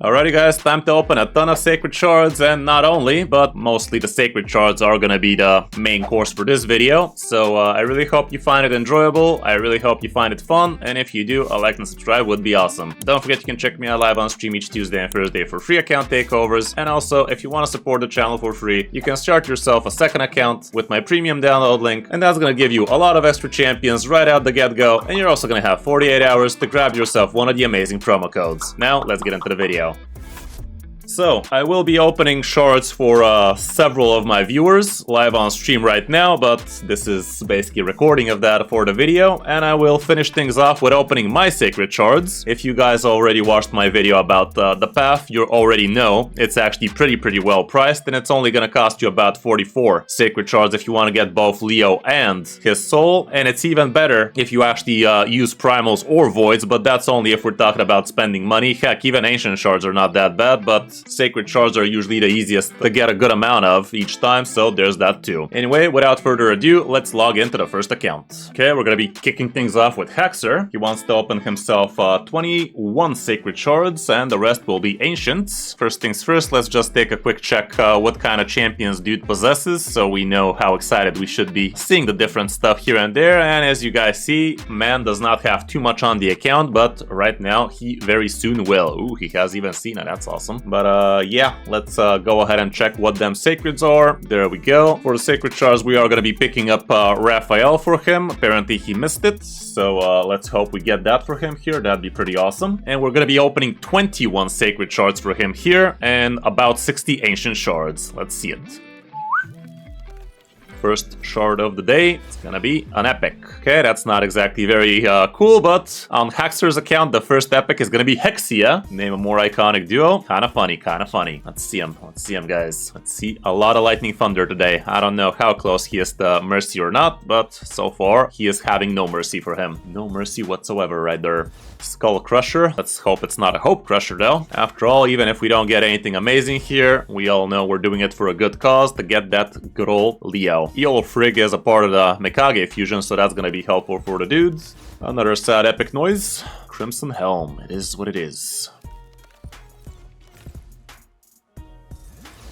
Alrighty guys, time to open a ton of Sacred Shards, and not only, but mostly the Sacred Shards are gonna be the main course for this video. So I really hope you find it enjoyable, I really hope you find it fun, and if you do, a like and subscribe would be awesome. Don't forget you can check me out live on stream each Tuesday and Thursday for free account takeovers, and also if you want to support the channel for free, you can start yourself a second account with my premium download link, and that's gonna give you a lot of extra champions right out the get-go, and you're also gonna have 48 hours to grab yourself one of the amazing promo codes. Now, let's get into the video. So, I will be opening shards for several of my viewers live on stream right now, but this is basically a recording of that for the video, and I will finish things off with opening my sacred shards. If you guys already watched my video about the path, you already know it's actually pretty well priced, and it's only gonna cost you about 44 sacred shards if you want to get both Leo and his soul, and it's even better if you actually use primals or voids, but that's only if we're talking about spending money. Heck, even ancient shards are not that bad, but sacred shards are usually the easiest to get a good amount of each time, so there's that too. Anyway, without further ado, let's log into the first account. Okay, we're gonna be kicking things off with Hexer. He wants to open himself 21 sacred shards, and the rest will be ancients. First things first, let's just take a quick check what kind of champions dude possesses, so we know how excited we should be seeing the different stuff here and there. And as you guys see, man does not have too much on the account, but right now he very soon will. Ooh, he has even seen it, that's awesome. But yeah, let's go ahead and check what them sacreds are. There we go. For the sacred shards, we are going to be picking up Raphael for him. Apparently he missed it, so let's hope we get that for him here. That'd be pretty awesome. And we're going to be opening 21 sacred shards for him here, and about 60 ancient shards. Let's see it. First shard of the day, it's gonna be an epic. Okay, that's not exactly very cool, but on Hexer's account, the first epic is gonna be Hexia. Name a more iconic duo. Kinda funny, kinda funny. Let's see him, guys. Let's see a lot of Lightning Thunder today. I don't know how close he is to Mercy or not, but so far, he is having no mercy for him. No mercy whatsoever right there. Skull Crusher. Let's hope it's not a Hope Crusher though. After all, even if we don't get anything amazing here, we all know we're doing it for a good cause to get that good old Leo. Eel Frigg is a part of the Mikage fusion, so that's gonna be helpful for the dudes. Another sad epic noise. Crimson Helm. It is what it is.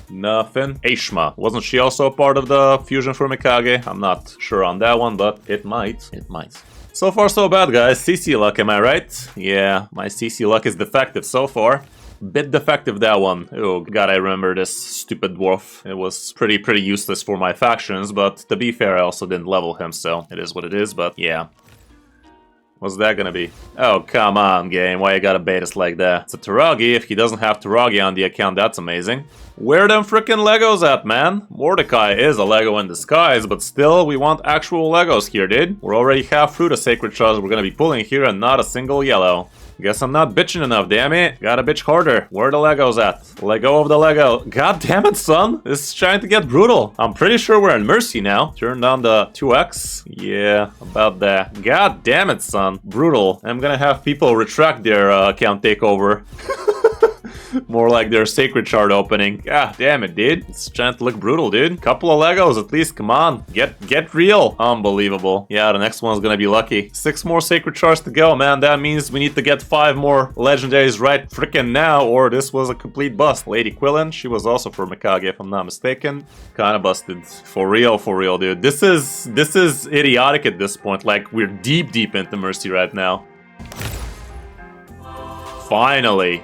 Nothing. Aishma. Wasn't she also a part of the fusion for Mikage? I'm not sure on that one, but it might. It might. So far so bad, guys. CC luck, am I right? Yeah, my CC luck is defective so far. Bit defective, that one. Oh god, I remember this stupid dwarf. It was pretty useless for my factions, but to be fair, I also didn't level him, so it is what it is, but yeah. What's that gonna be? Oh, come on, game. Why you gotta bait us like that? It's a Taragi. If he doesn't have Taragi on the account, that's amazing. Where are them frickin' Legos at, man? Mordecai is a Lego in disguise, but still, we want actual Legos here, dude. We're already half through the sacred shards we're gonna be pulling here, and not a single yellow. Guess I'm not bitching enough, damn it. Gotta bitch harder. Where are the Legos at? Let go of the Lego. God damn it, son. This is trying to get brutal. I'm pretty sure we're in Mercy now. Turn down the 2x. Yeah, about that. God damn it, son. Brutal. I'm gonna have people retract their account takeover. More like their sacred shard opening. God damn it, dude. It's trying to look brutal, dude. Couple of Legos at least, come on. Get real. Unbelievable. Yeah, the next one's gonna be lucky. 6 more sacred shards to go, man. That means we need to get 5 more legendaries right frickin' now, or this was a complete bust. Lady Quillen, she was also for Mikage if I'm not mistaken. Kinda busted. For real, dude. This is idiotic at this point. Like, we're deep into Mercy right now. Finally.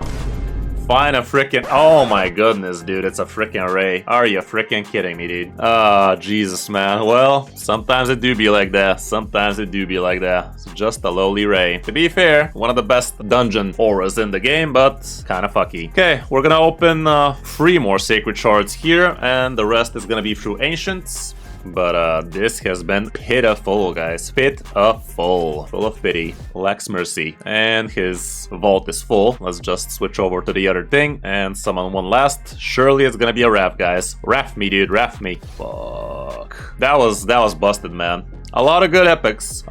Find a frickin'... Oh my goodness, dude, it's a frickin' Ray. Are you frickin' kidding me, dude? Ah, Jesus, man. Well, sometimes it do be like that. Sometimes it do be like that. It's just a lowly Ray. To be fair, one of the best dungeon auras in the game, but kinda fucky. Okay, we're gonna open 3 more sacred shards here, and the rest is gonna be through ancients. But this has been pitiful, guys. Pitiful. Full of pity. Lacks mercy. And his vault is full. Let's just switch over to the other thing and summon one last. Surely it's gonna be a Raph, guys. Raph me, dude. Raph me. Fuck. That was busted, man. A lot of good epics,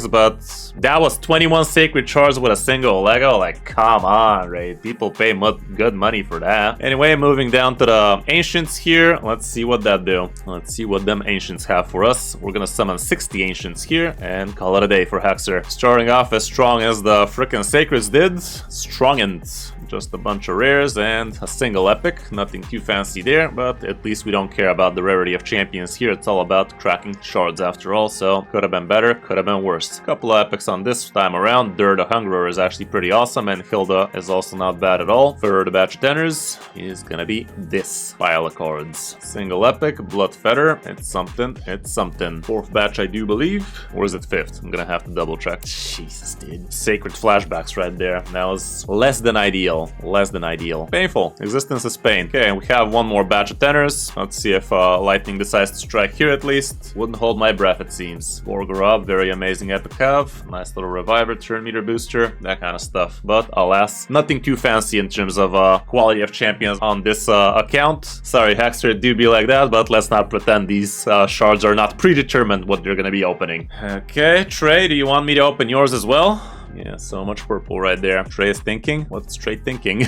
but that was 21 sacred shards with a single Lego. Like, come on, right? People pay good money for that. Anyway, moving down to the ancients here. Let's see what that do. Let's see what them ancients have for us. We're gonna summon 60 ancients here and call it a day for Hexer. Starting off as strong as the frickin' sacreds did. Strongent. just a bunch of rares and a single epic. Nothing too fancy there, but at least we don't care about the rarity of champions here. It's all about cracking shards after all, so could have been better, could have been worse. A couple of epics on this time around. Dur the Hungerer is actually pretty awesome, and Hilda is also not bad at all. Third batch of tenors is gonna be this pile of cards. Single epic, Blood Feather, it's something, it's something. Fourth batch, I do believe, or is it fifth? I'm gonna have to double check. Jesus, dude. Sacred flashbacks right there. That was less than ideal, less than ideal. Painful, existence is pain. Okay, and we have one more batch of tenors. Let's see if lightning decides to strike here at least. Wouldn't hold my breath, it seems. Borgorob, very amazing epic have. Nice little reviver, turn meter booster, that kind of stuff. But alas, nothing too fancy in terms of quality of champions on this account. Sorry, Hexter, do be like that, but let's not pretend these shards are not predetermined what they're gonna be opening. Okay, Trey, do you want me to open yours as well? Yeah, so much purple right there. Trey is thinking. What's Trey thinking?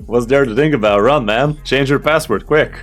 What's there to think about? Run, man. Change your password, quick.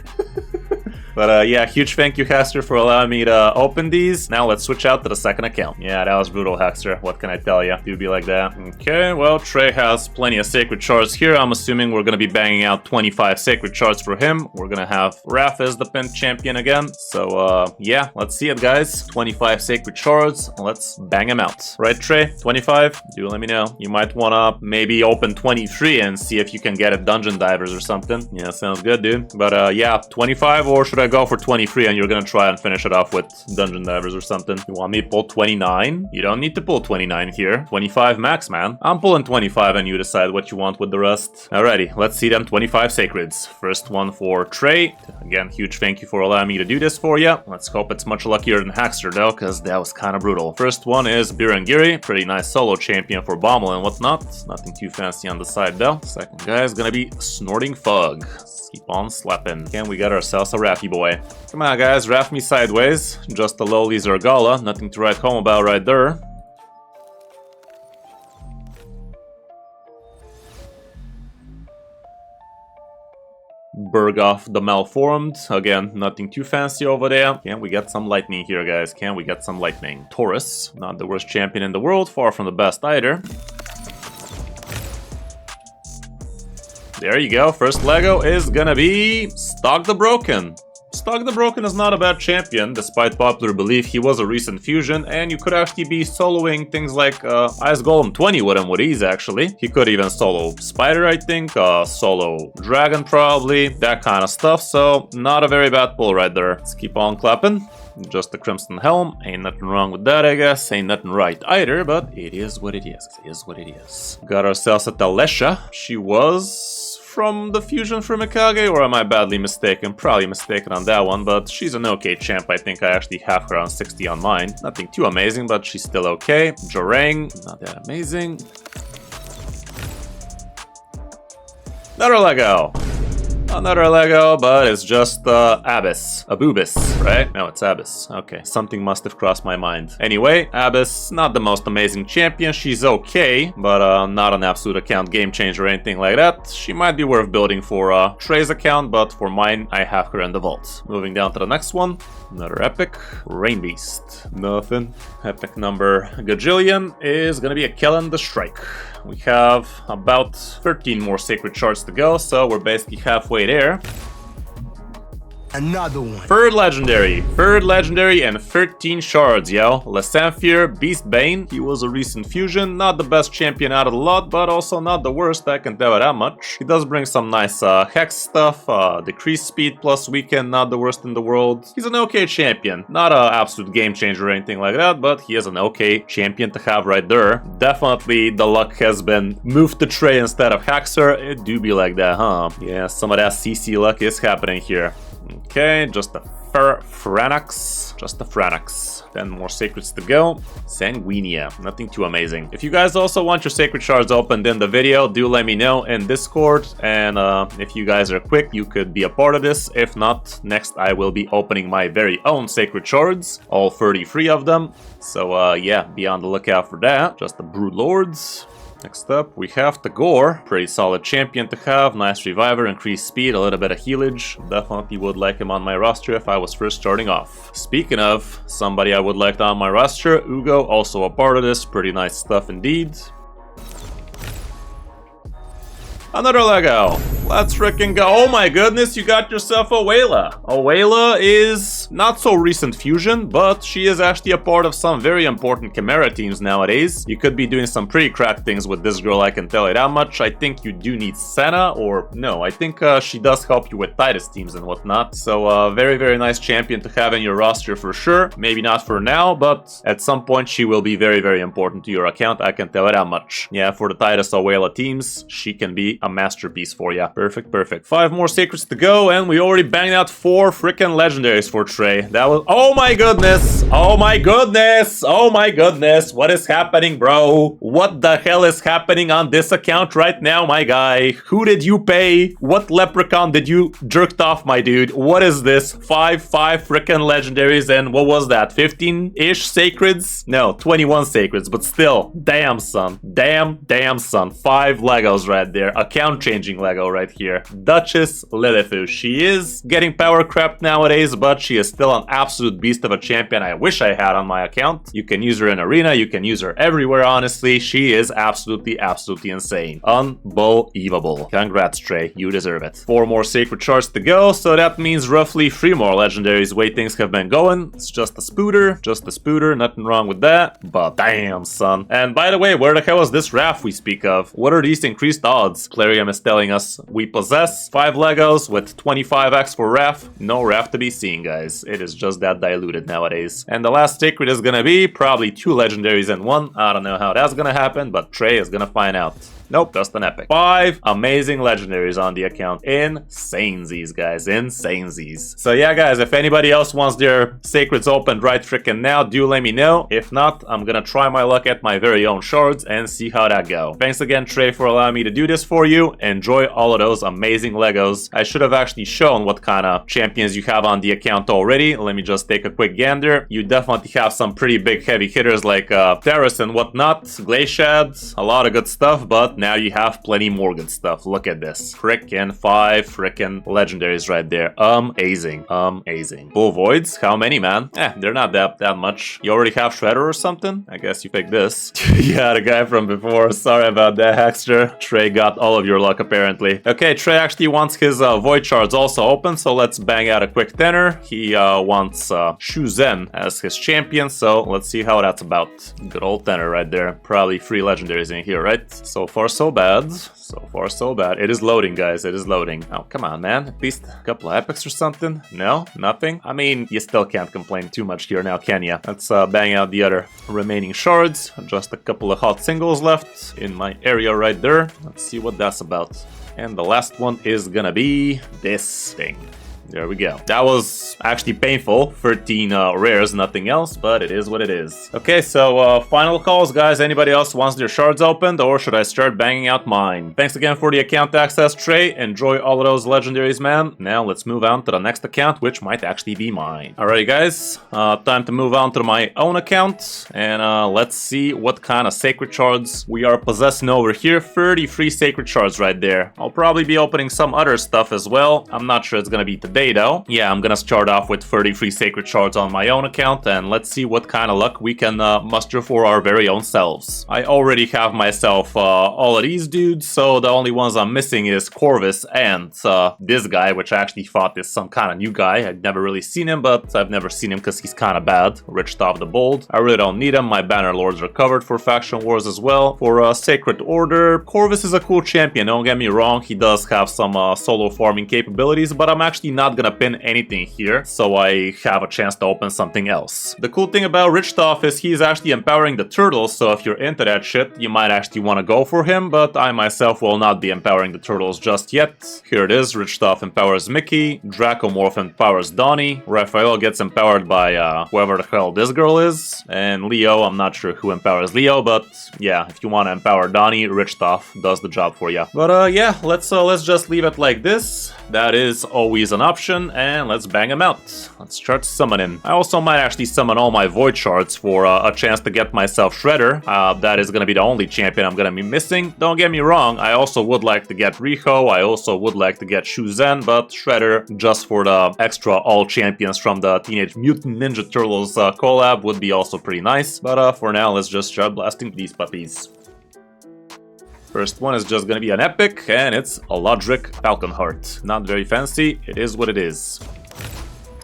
But yeah, huge thank you, Hexter, for allowing me to open these. Now let's switch out to the second account. Yeah, that was brutal, Hexter. What can I tell you? Do be like that. Okay, well, Trey has plenty of sacred shards here. I'm assuming we're gonna be banging out 25 sacred shards for him. We're gonna have Raph as the pinned champion again. So yeah, let's see it, guys. 25 sacred shards. Let's bang them out. Right, Trey? 25? Do let me know. You might wanna maybe open 23 and see if you can get it dungeon divers or something. Yeah, sounds good, dude. But yeah, 25, or should I go for 23 and you're gonna try and finish it off with dungeon divers or something? You want me to pull 29? You don't need to pull 29 here. 25 max, man. I'm pulling 25 and you decide what you want with the rest. Alrighty, let's see them 25 sacreds. First one for Trey. Again, huge thank you for allowing me to do this for you. Let's hope it's much luckier than Haxter though, because that was kind of brutal. First one is Birangiri. Pretty nice solo champion for Bommel and whatnot. Nothing too fancy on the side though. Second guy is gonna be Snorting Fug. Keep on slapping. Again, we got ourselves a Raffy boy. Come on, guys, Raff me sideways. Just a lowly Zergala. Nothing to write home about right there. Bergoff the Malformed. Again, nothing too fancy over there. Can we get some lightning here, guys? Can we get some lightning? Taurus, not the worst champion in the world. Far from the best either. There you go, first Lego is gonna be Stock the Broken. Stock the Broken is not a bad champion, despite popular belief. He was a recent fusion, and you could actually be soloing things like Ice Golem 20 with him with ease, actually. He could even solo Spider, I think, solo Dragon probably, that kind of stuff, so not a very bad pull right there. Let's keep on clapping. Just the Crimson Helm, ain't nothing wrong with that, I guess. Ain't nothing right either, but it is what it is. It is what it is. Got ourselves a Talesha. She was from the fusion for Mikage, or am I badly mistaken? Probably mistaken on that one, but she's an okay champ. I think I actually have her on 60 on mine. Nothing too amazing, but she's still okay. Jorang, not that amazing. Another Lego. Another Lego, but it's just Abyss. Abubis, right? No, it's Abyss. Okay, something must have crossed my mind. Anyway, Abyss, not the most amazing champion. She's okay, but not an absolute account game changer or anything like that. She might be worth building for Trey's account, but for mine, I have her in the vault. Moving down to the next one. Another epic. Rain Beast. Nothing. Epic number gajillion is gonna be a Kellen the Strike. We have about 13 more sacred shards to go, so we're basically halfway there. Another one. Third legendary and 13 shards, yo. Lesanthir, Beast Bane. He was a recent fusion. Not the best champion out of the lot, but also not the worst, I can tell you that much. He does bring some nice hex stuff, decreased speed plus weekend, not the worst in the world. He's an okay champion. Not an absolute game changer or anything like that, but he is an okay champion to have right there. Definitely the luck has been moved to Trey instead of Haxer. It do be like that, huh? Yeah, some of that CC luck is happening here. Okay, just a Franax. Just a Franax. 10 more sacreds to go. Sanguinia. Nothing too amazing. If you guys also want your sacred shards opened in the video, do let me know in Discord. And if you guys are quick, you could be a part of this. If not, next I will be opening my very own sacred shards. All 33 of them. So yeah, be on the lookout for that. Just the Brood Lords. Next up, we have the Gore. Pretty solid champion to have. Nice reviver, increased speed, a little bit of healage. Definitely would like him on my roster if I was first starting off. Speaking of somebody I would like on my roster, Ugo, also a part of this. Pretty nice stuff indeed. Another Lego. Let's frickin' go. Oh my goodness, you got yourself a Wayla. A Wayla is not so recent fusion, but she is actually a part of some very important Chimera teams nowadays. You could be doing some pretty cracked things with this girl, I can tell you that much. I think you do need Senna, or no, I think she does help you with Titus teams and whatnot. So very, very nice champion to have in your roster for sure. Maybe not for now, but at some point she will be very, very important to your account, I can tell you that much. Yeah, for the Titus Wayla teams, she can be a masterpiece for you. Perfect, perfect. 5 more secrets to go, and we already banged out 4 freaking legendaries for Trey. That was... Oh my goodness! Oh my goodness! Oh my goodness! What is happening, bro? What the hell is happening on this account right now, my guy? Who did you pay? What leprechaun did you jerked off, my dude? What is this? 5 freaking legendaries, and what was that? 15-ish sacreds? No, 21 sacreds, but still. Damn, son. Damn, son. 5 Legos right there. Account-changing Lego right here. Duchess Lilifu. She is getting power crept nowadays, but she is still an absolute beast of a champion I wish I had on my account. You can use her in arena, you can use her everywhere, honestly. She is absolutely insane. Unbelievable. Congrats, Trey. You deserve it. 4 more sacred shards to go, so that means roughly 3 more legendaries. Way things have been going. It's just a spooter, nothing wrong with that. But damn, son. And by the way, where the hell is this Raph we speak of? What are these increased odds? Clarium is telling us we possess 5 Legos with 25x for Raph. No Raph to be seen, guys. It is just that diluted nowadays. And the last secret is gonna be probably 2 legendaries in 1. I don't know how that's gonna happen, but Trey is gonna find out. Nope, just an epic. 5 amazing legendaries on the account. Insanesies, guys. Insanesies. So yeah, guys, if anybody else wants their sacreds opened right frickin' now, do let me know. If not, I'm gonna try my luck at my very own shards and see how that go. Thanks again, Trey, for allowing me to do this for you. Enjoy all of those amazing Legos. I should have actually shown what kind of champions you have on the account already. Let me just take a quick gander. You definitely have some pretty big heavy hitters like Terrace and whatnot, Glaciad, a lot of good stuff, but now you have plenty more good stuff. Look at this. Frickin' 5 frickin' legendaries right there. Amazing. Bull Voids? How many, man? They're not that much. You already have Shredder or something? I guess you picked this. Yeah, the guy from before. Sorry about that, Hackster. Trey got all of your luck, apparently. Okay, Trey actually wants his Void Shards also open, so let's bang out a quick tenor. He wants Shuzen as his champion, so let's see how that's about. Good old tenor right there. Probably 3 legendaries in here, right? So far, so bad. So far, so bad. It is loading, guys. It is loading. Oh, come on, man. At least a couple of epics or something? No? Nothing? I mean, you still can't complain too much here now, can ya? Let's bang out the other remaining shards. Just a couple of hot singles left in my area right there. Let's see what that's about. And the last one is gonna be this thing. There we go. That was actually painful. 13 rares, nothing else, but it is what it is. Okay, so final calls, guys. Anybody else wants their shards opened, or should I start banging out mine? Thanks again for the account access, Trey. Enjoy all of those legendaries, man. Now let's move on to the next account, which might actually be mine. Alright, guys. Time to move on to my own account, and let's see what kind of sacred shards we are possessing over here. 33 sacred shards right there. I'll probably be opening some other stuff as well. I'm not sure it's gonna be today, though. Yeah, I'm gonna start off with 33 sacred shards on my own account, and let's see what kind of luck we can muster for our very own selves. I already have myself all of these dudes, so the only ones I'm missing is Corvus and this guy, which I actually thought is some kind of new guy. I'd never really seen him, but I've never seen him because he's kind of bad. Richthof the Bold. I really don't need him. My banner lords are covered for faction wars as well. For Sacred Order, Corvus is a cool champion, don't get me wrong. He does have some solo farming capabilities, but I'm actually not gonna pin anything here, so I have a chance to open something else. The cool thing about Richthof is he's actually empowering the turtles, so if you're into that shit, you might actually want to go for him, but I myself will not be empowering the turtles just yet. Here it is. Richthof empowers Mickey, Dracomorph empowers Donnie, Raphael gets empowered by whoever the hell this girl is, and Leo, I'm not sure who empowers Leo, but yeah, if you want to empower Donnie, Richthof does the job for you. But yeah, let's just leave it like this. That is always an option, and let's bang him out. Let's start summoning. I also might actually summon all my Void Shards for a chance to get myself Shredder. That is going to be the only champion I'm going to be missing. Don't get me wrong, I also would like to get Riho, I also would like to get Shuzen, but Shredder, just for the extra all champions from the Teenage Mutant Ninja Turtles collab, would be also pretty nice. But for now, let's just start blasting these puppies. First one is just gonna be an epic, and it's a Lodric Falconheart. Not very fancy, it is what it is.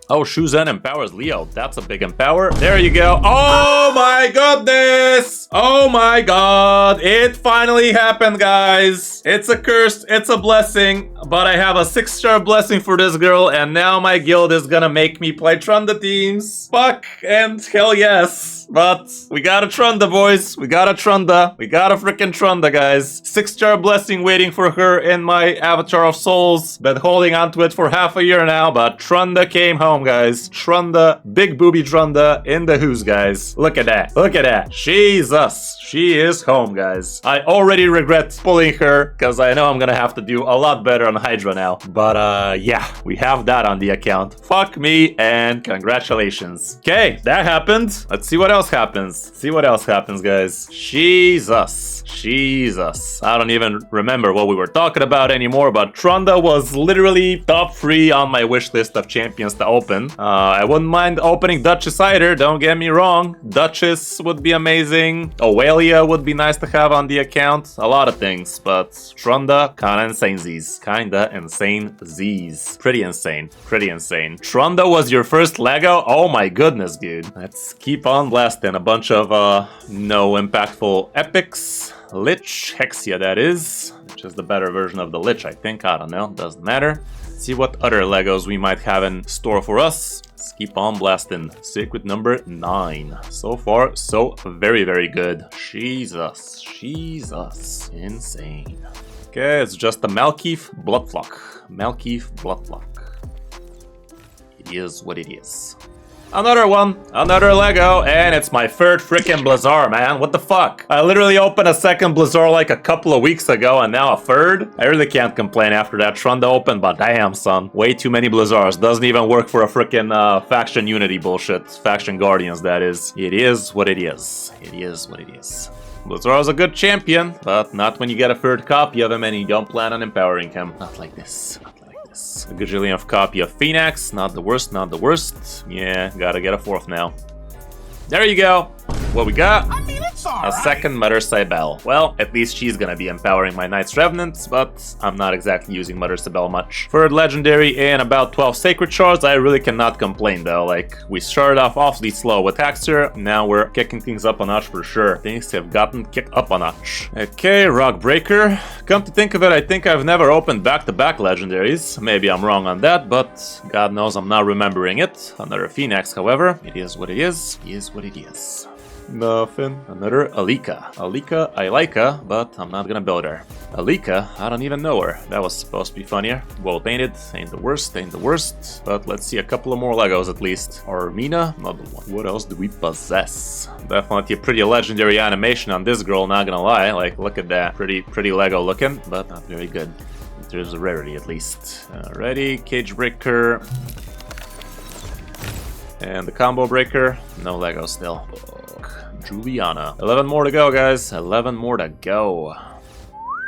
Oh, Shuzan empowers Leo. That's a big empower. There you go. Oh my goodness! Oh my god. It finally happened, guys. It's a curse. It's a blessing. But I have a 6-star blessing for this girl, and now my guild is gonna make me play Trunda teams. Fuck and hell yes. But we gotta Trunda, boys. We gotta Trunda. We gotta freaking Trunda, guys. 6-star blessing waiting for her in my Avatar of Souls. Been holding on to it for half a year now, but Trunda came home, guys. Trunda, big booby Trunda in the who's, guys. Look at that. Look at that. Jesus. She is home, guys. I already regret pulling her because I know I'm gonna have to do a lot better on Hydra now. But yeah, we have that on the account. Fuck me and congratulations. Okay, that happened. Let's see what else happens. See what else happens, guys. Jesus. Jesus. I don't even remember what we were talking about anymore, but Trunda was literally top 3 on my wish list of champions to open. I wouldn't mind opening Duchess either, don't get me wrong. Duchess would be amazing. Owalia would be nice to have on the account. A lot of things, but Trunda, kinda insane Z's. Kinda insane Z's. Pretty insane. Pretty insane. Trunda was your first Lego? Oh my goodness, dude. Let's keep on blasting a bunch of no impactful epics. Lich, Hexia that is, which is the better version of the Lich, I think. I don't know, doesn't matter. Let's see what other Legos we might have in store for us. Let's keep on blasting. Sacred number 9. So far, so very, very good. Jesus, Jesus, insane. Okay, it's just a Malkeith Bloodflock. Malkeith Bloodflock. It is what it is. Another one, another Lego, and it's my 3rd freaking Blizzard, man. What the fuck? I literally opened a 2nd Blizzard like a couple of weeks ago, and now a 3rd? I really can't complain after that Trunda open, but damn, son. Way too many Blizzards. Doesn't even work for a freaking faction unity bullshit. Faction Guardians, that is. It is what it is. It is what it is. Blizzard's a good champion, but not when you get a 3rd copy of him and you don't plan on empowering him. Not like this. A gajillionth copy of Phoenix, not the worst, not the worst. Yeah, gotta get a 4th now. There you go. What we got? I mean, it's all A right. 2nd Mother Cybele. Well, at least she's gonna be empowering my Knights Revenants, but I'm not exactly using Mother Cybele much. 3rd Legendary and about 12 Sacred Shards, I really cannot complain though. Like, we started off awfully slow with Haxer, now we're kicking things up a notch for sure. Things have gotten kicked up a notch. Okay, Rock Breaker. Come to think of it, I think I've never opened back-to-back Legendaries. Maybe I'm wrong on that, but God knows I'm not remembering it. Another Phoenix, however. It is what it is. It is what it is. Nothing. Another Alika. Alika, I like her, but I'm not gonna build her. Alika, I don't even know her. That was supposed to be funnier. Well painted, ain't the worst, ain't the worst. But let's see a couple of more Legos at least. Armina, another one. What else do we possess? Definitely a pretty legendary animation on this girl, not gonna lie. Like, look at that. Pretty Lego looking, but not very good. There's a rarity at least. Alrighty, Cage Breaker. And the Combo Breaker. No Lego still. Juliana. 11 more to go, guys. 11 more to go.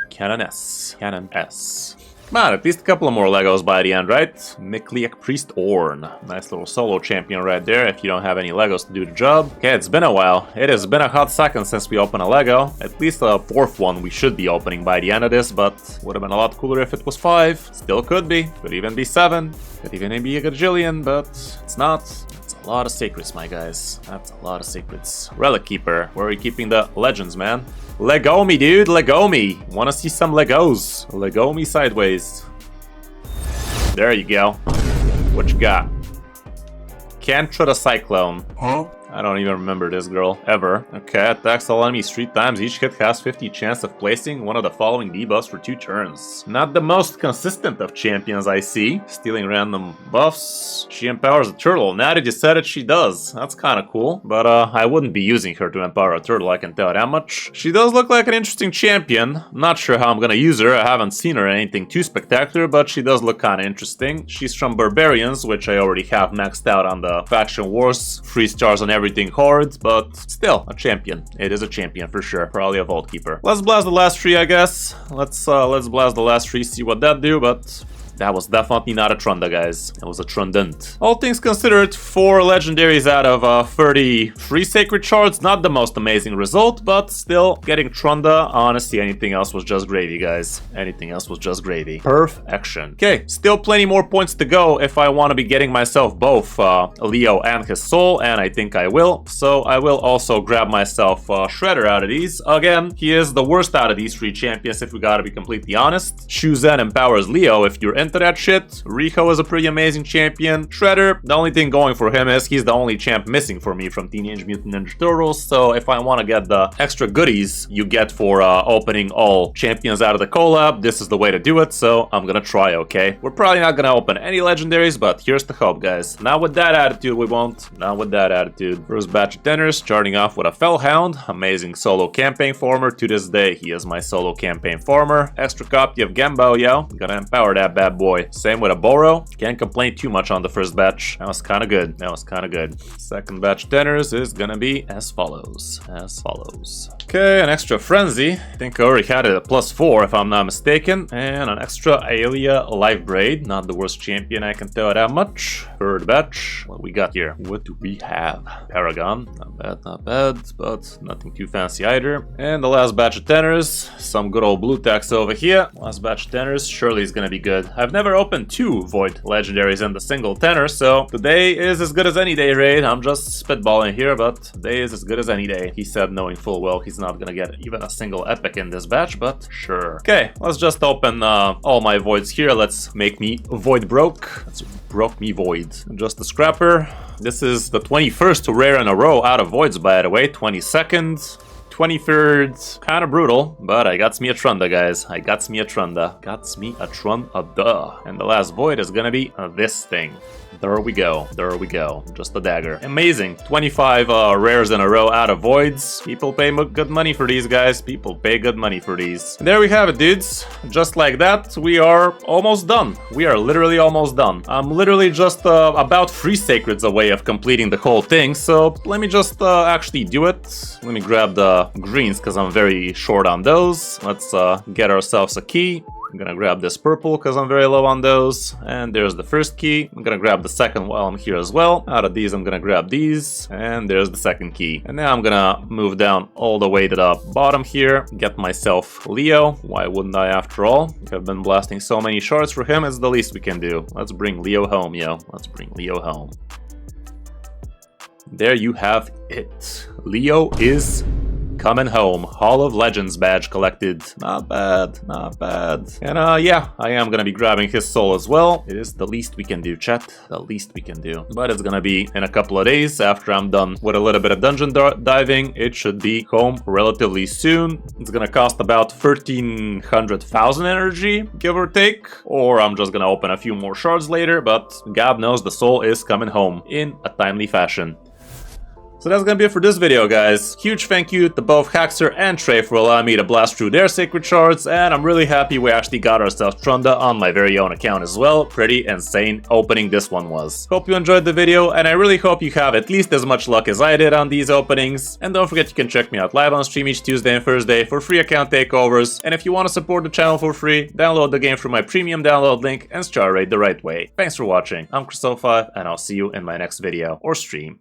Cannon S. Cannon S. Man, at least a couple of more Legos by the end, right? Mikliak Priest Orn. Nice little solo champion right there if you don't have any Legos to do the job. Okay, it's been a while. It has been a hot second since we opened a Lego. At least a 4th one we should be opening by the end of this, but would have been a lot cooler if it was 5. Still could be. Could even be 7. Could even be a gajillion, but it's not. A lot of secrets, my guys. That's a lot of secrets. Relic Keeper. Where are we keeping the legends, man? Lego me, dude. Lego me. Wanna see some Legos? Lego me sideways. There you go. What you got? Cantra the Cyclone. Huh? I don't even remember this girl, ever. Okay, attacks all enemies 3 times. Each hit has 50 chance of placing one of the following debuffs for 2 turns. Not the most consistent of champions I see. Stealing random buffs. She empowers a turtle. Now that you said it, she does. That's kind of cool. But I wouldn't be using her to empower a turtle, I can tell that much. She does look like an interesting champion. Not sure how I'm gonna use her. I haven't seen her in anything too spectacular, but she does look kind of interesting. She's from Barbarians, which I already have maxed out on the Faction Wars. 3 stars on everything hard, but still a champion. It is a champion for sure. Probably a Vault Keeper. Let's blast the last 3, I guess. Let's blast the last 3, see what that do, but That was definitely not a Trunda, guys. It was a Trundant. All things considered, 4 legendaries out of 33 sacred shards. Not the most amazing result, but still getting Trunda. Honestly, anything else was just gravy, guys. Anything else was just gravy. Perfection. Okay, still plenty more points to go if I want to be getting myself both Leo and his soul, and I think I will. So I will also grab myself Shredder out of these. Again, he is the worst out of these 3 champions if we gotta be completely honest. Shuzen empowers Leo if you're into that shit. Riho is a pretty amazing champion. Shredder, the only thing going for him is he's the only champ missing for me from Teenage Mutant Ninja Turtles. So if I want to get the extra goodies you get for opening all champions out of the collab, this is the way to do it. So I'm gonna try, okay? We're probably not gonna open any legendaries, but here's the hope, guys. Not with that attitude, we won't. Not with that attitude. First batch of dinners, starting off with a Fellhound. Amazing solo campaign farmer. To this day, he is my solo campaign farmer. Extra copy of Gembo, yo. Gonna empower that bad boy. Same with a Boro. Can't complain too much on the first batch. That was kind of good. That was kind of good. Second batch of dinners is gonna be as follows. As follows. Okay, an extra Frenzy. I think I already had it at +4 if I'm not mistaken. And an extra Aelia Life Braid. Not the worst champion, I can tell that much. Third batch. What we got here? What do we have? Paragon. Not bad, but nothing too fancy either. And the last batch of tenors. Some good old blue tax over here. Last batch of tenors. Surely is gonna be good. I've never opened 2 Void legendaries in the single tenor, so today is as good as any day, Raid. I'm just spitballing here, but today is as good as any day. He said knowing full well he's not gonna get even a single epic in this batch, but sure. Okay, let's just open all my voids here. Let's make me void broke. Let's broke me void. Just a scrapper. This is the 21st rare in a row out of voids, by the way. 22nd. 23rd, kind of brutal, but I got me a Trunda, guys. I got me a Trunda. Got me a Trunda. And the last void is gonna be this thing. There we go. There we go. Just a dagger. Amazing. 25 rares in a row out of voids. People pay good money for these, guys. People pay good money for these. And there we have it, dudes. Just like that, we are almost done. We are literally almost done. I'm literally just about 3 sacreds away of completing the whole thing. So let me just actually do it. Let me grab the greens because I'm very short on those. Let's get ourselves a key. I'm gonna grab this purple because I'm very low on those. And there's the first key. I'm gonna grab the second while I'm here as well. Out of these, I'm gonna grab these. And there's the second key. And now I'm gonna move down all the way to the bottom here. Get myself Leo. Why wouldn't I, after all? I've been blasting so many shards for him. It's the least we can do. Let's bring Leo home, yo. Let's bring Leo home. There you have it. Leo is coming home. Hall of Legends badge collected. Not bad, not bad. And yeah, I am gonna be grabbing his soul as well. It is the least we can do, chat. The least we can do. But it's gonna be in a couple of days after I'm done with a little bit of dungeon diving. It should be home relatively soon. It's gonna cost about 1,300,000 energy, give or take. Or I'm just gonna open a few more shards later, but God knows the soul is coming home in a timely fashion. So that's gonna be it for this video, guys. Huge thank you to both Haxer and Trey for allowing me to blast through their sacred shards, and I'm really happy we actually got ourselves Trunda on my very own account as well. Pretty insane opening this one was. Hope you enjoyed the video, and I really hope you have at least as much luck as I did on these openings. And don't forget you can check me out live on stream each Tuesday and Thursday for free account takeovers. And if you want to support the channel for free, download the game through my premium download link and star rate the right way. Thanks for watching. I'm Kris, and I'll see you in my next video or stream.